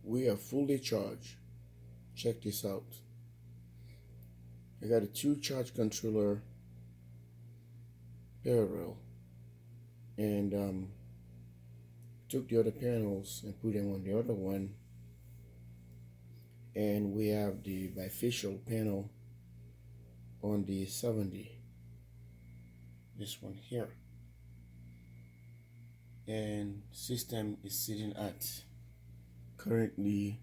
we are fully charged. Check this out. I got a 2 charge controller parallel, and took the other panels and put them on the other one, and we have the bifacial panel on the 70, this one here, and system is sitting at currently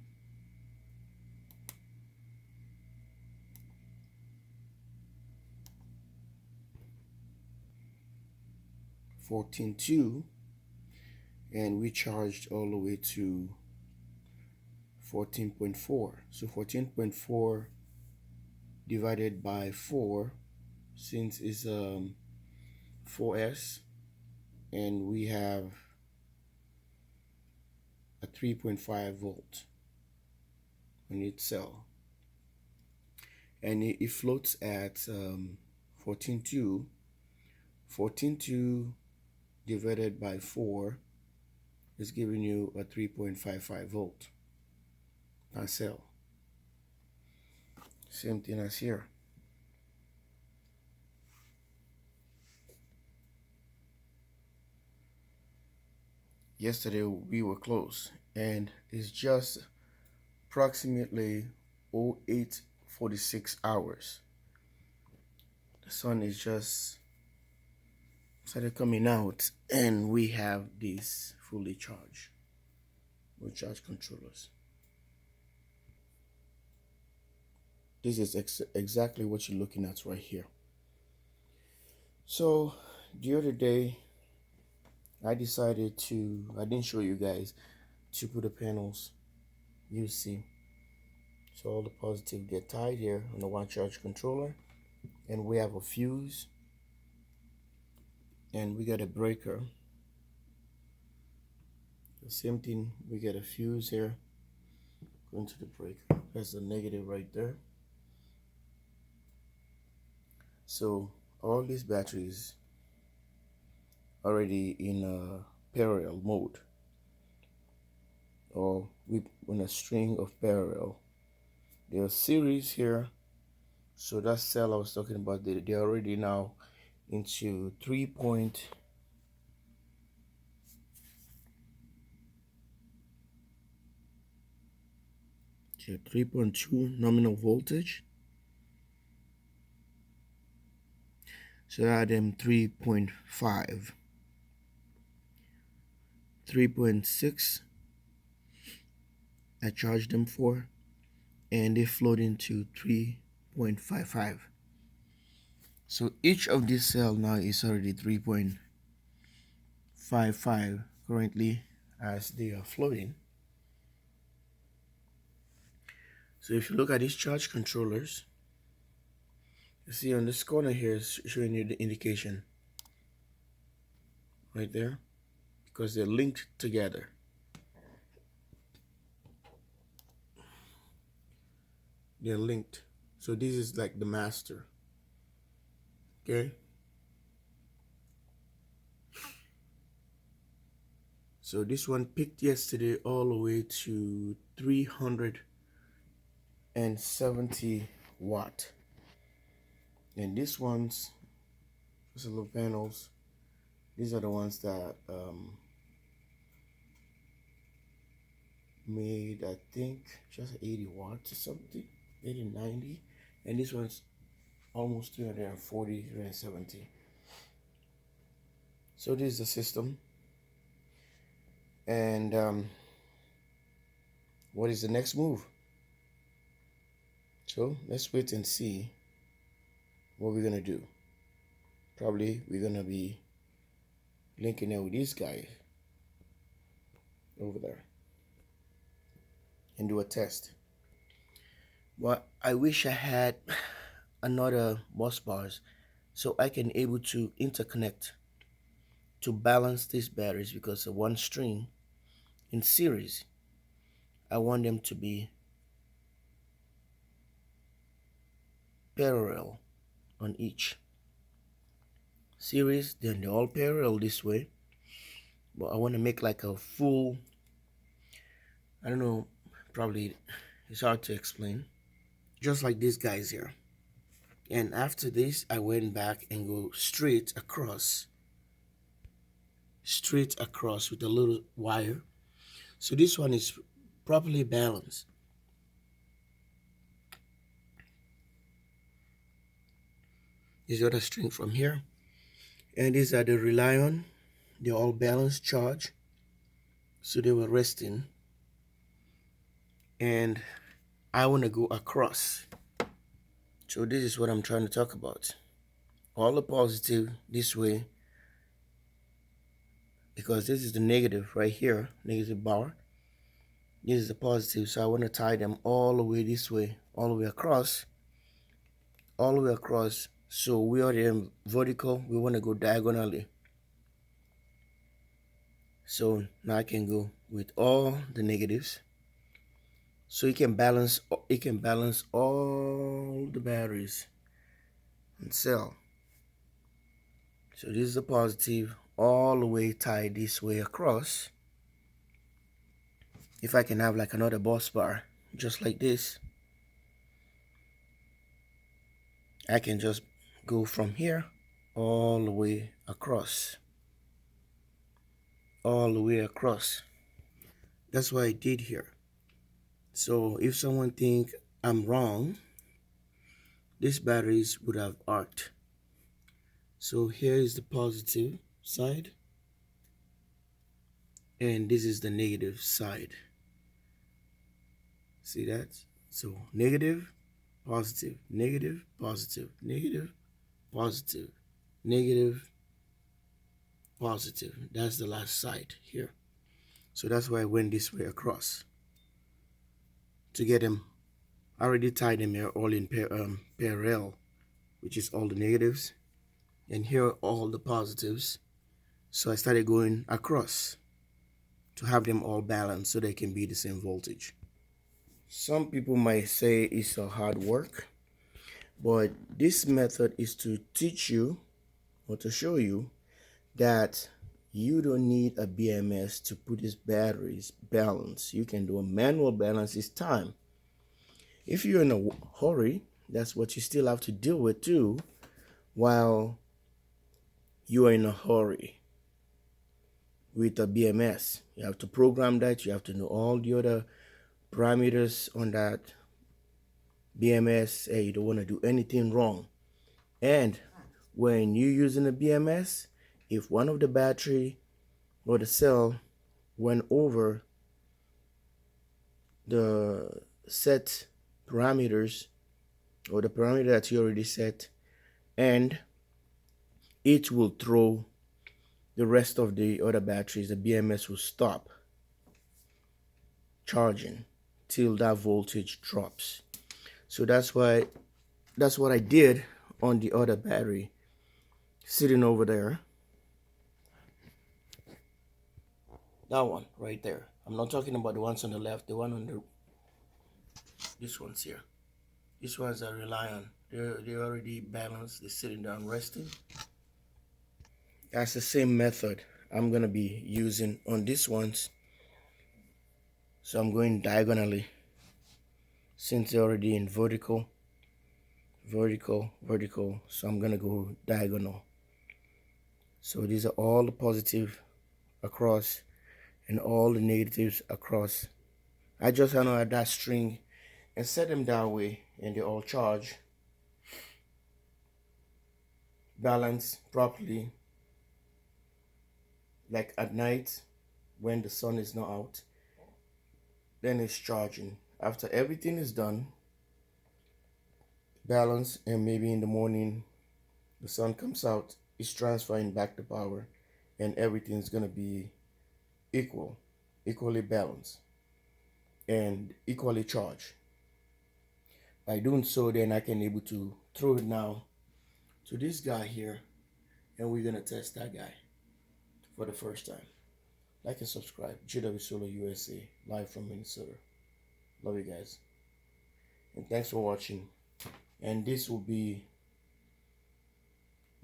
14.2, and we charged all the way to 14.4. So 14.4 divided by 4, since it's 4S, and we have a 3.5 volt on each cell, and it floats at 14.2. 14.2 divided by 4 is giving you a 3.55 volt per cell. Same thing as here. Yesterday we were close, and it's just approximately 08:46 hours. The sun is just started coming out, and we have these fully charged with charge controllers. This is exactly what you're looking at right here. So the other day I decided to, I didn't show you guys, to put the panels, you see, so all the positive get tied here on the one charge controller, and we have a fuse, and we got a breaker. The same thing, we get a fuse here going to the breaker. That's the negative right there. So all these batteries already in a parallel mode, or in a string of parallel. There are series here, so that cell I was talking about, they're already now into 3.2 nominal voltage. So I had them 3.5, 3.6 I charged them for, and they float into 3.55. So each of these cells now is already 3.55 currently as they are floating. So if you look at these charge controllers, you see on this corner here is showing you the indication right there, because they're linked together. They're linked. So this is like the master. Okay. So this one peaked yesterday all the way to 370 watt. And this one's just little panels. These are the ones that made, I think, just 80 watts or something, 80, 90. And this one's almost 340, 370. So this is the system. And what is the next move? So let's wait and see what we're gonna do. Probably we're gonna be linking it with this guy over there and do a test. But I wish I had another bus bars so I can able to interconnect to balance these batteries, because of one string in series, I want them to be parallel on each series. Then they're all parallel this way, but I want to make like a full, I don't know probably it's hard to explain. Just like these guys here. And after this, I went back and go straight across with a little wire. So this one is properly balanced. These are the string from here. And these are the rely on. They're all balanced charge. So they were resting. And I want to go across. So this is what I'm trying to talk about. All the positive this way, because this is the negative right here, negative bar. This is the positive, so I want to tie them all the way this way, all the way across, all the way across. So we are in vertical, we want to go diagonally. So now I can go with all the negatives. So it can balance all the batteries and cell. So this is a positive all the way tied this way across. If I can have like another bus bar just like this, I can just go from here all the way across, all the way across. That's what I did here. So if someone think I'm wrong, these batteries would have arced. So here is the positive side, and this is the negative side. See that? So negative, positive, negative, positive, negative, positive, negative, positive. That's the last side here. So that's why I went this way across to get them. I already tied them here all in parallel, which is all the negatives, and here are all the positives. So I started going across to have them all balanced so they can be the same voltage. Some people might say it's a hard work, but this method is to teach you or to show you that you don't need a BMS to put these batteries balanced. You can do a manual balance this time. If you're in a hurry, that's what you still have to deal with too, while you are in a hurry with a BMS. You have to program that. You have to know all the other parameters on that BMS. Hey, you don't want to do anything wrong. And when you're using a BMS, if one of the battery or the cell went over the set parameters or the parameter that you already set, and it will throw the rest of the other batteries, the BMS will stop charging till that voltage drops. So that's what I did on the other battery sitting over there. That one right there. I'm not talking about the ones on the left, the one on the this one's here. These ones are rely on. They're already balanced, they're sitting down resting. That's the same method I'm gonna be using on these ones. So I'm going diagonally since they're already in vertical, vertical. So I'm gonna go diagonal. So these are all the positive across and all the negatives across. I just add that string and set them that way, and they all charge, balance properly, like at night when the sun is not out. Then it's charging. After everything is done, balance, and maybe in the morning the sun comes out, it's transferring back the power, and everything's gonna be equally balanced and equally charged. By doing so, then I can able to throw it now to this guy here, and we're gonna test that guy for the first time. Like and subscribe. GW Solar USA, live from Minnesota. Love you guys, and thanks for watching. And this will be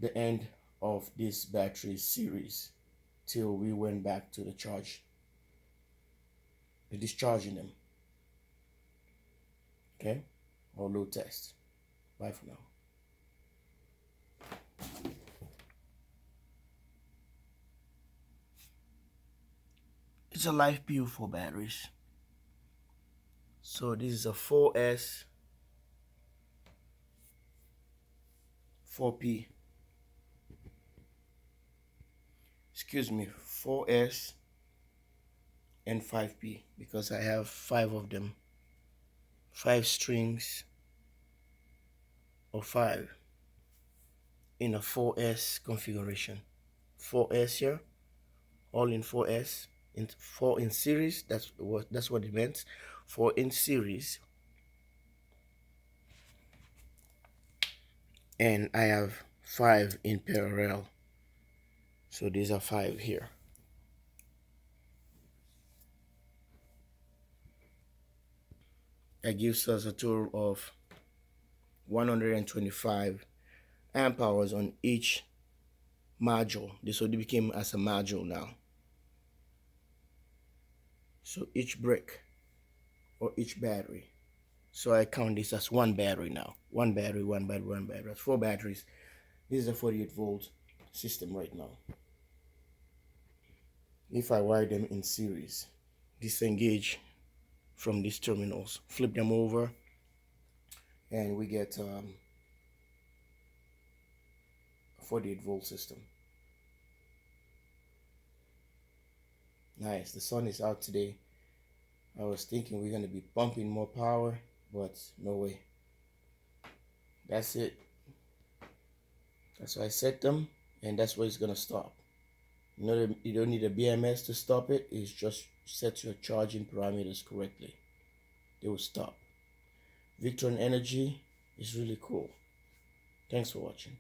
the end of this battery series till we went back to the discharging them. Okay, or load test. Bye for now. It's a LFP 4 batteries. So this is a 4S 4P. Excuse me, 4S and 5P, because I have 5 of them. 5 strings of 5 in a 4S configuration. 4S here, all in 4S, in 4 in series. That's what it meant. 4 in series, and I have 5 in parallel. So these are 5 here. That gives us a total of 125 amp hours on each module. This already became as a module now. So each brick or each battery. So I count this as one battery now. One battery, one battery, one battery. That's 4 batteries. This is a 48-volt system right now. If I wire them in series, disengage from these terminals, flip them over, and we get a 48-volt system. Nice. The sun is out today. I was thinking we're going to be pumping more power, but no way. That's it. That's why I set them, and that's where it's going to stop. You don't need a BMS to stop it. It's just set your charging parameters correctly. They will stop. Victron Energy is really cool. Thanks for watching.